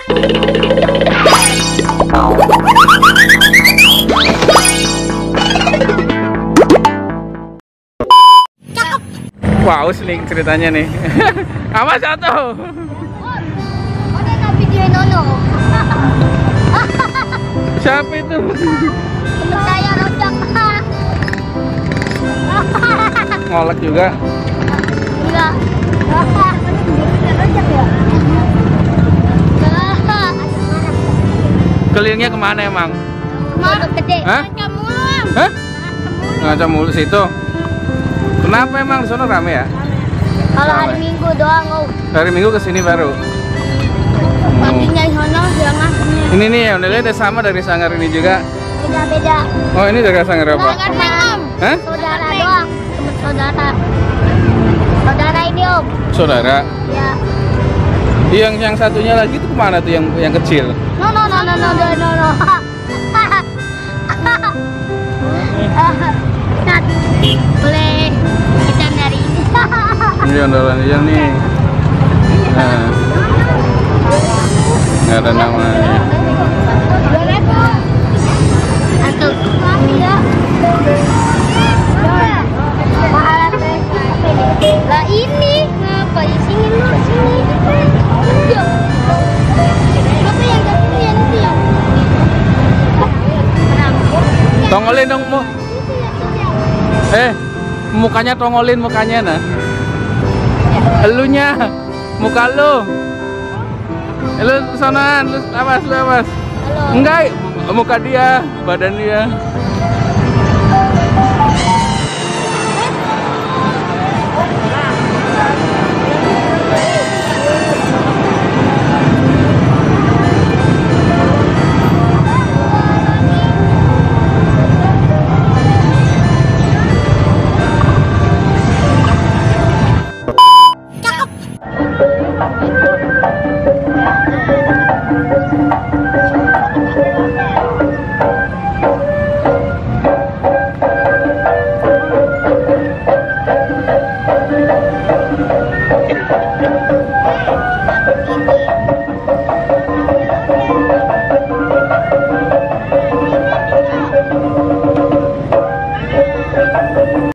Wow, nih ceritanya nih. Awas jatuh. Siapa itu? Saya rojak. Ngolek juga. Enggak. Kelilingnya kemana emang? Kemana gede? Hah? Kamulang. Hah? Ngaca mulu situ. Kenapa emang di sana rame ya? Kalau hari Minggu doang, oh. Hari Minggu kesini baru. Paginya di sana, jangan. Ini nih ya, udah sama dari Sanggar ini juga. Beda-beda. Oh, ini dari Sanggar apa? Om. Hah? Saudara doang. Saudara. Saudara ini, Om. Saudara. Ya. Yang satunya lagi tuh kemana tuh yang kecil? No. Boleh kita dari ini. Ini andalan dia nih. Nah, nggak ada namanya. Atau lah ini ngapa di sini lu sini. Apa yang tadi yang itu ya? Tongolin dong mu. Mukanya tongolin mukanya nah. Elunya, muka lu. Lu sonoan, lu awas. Halo. Enggak, muka dia, badan dia.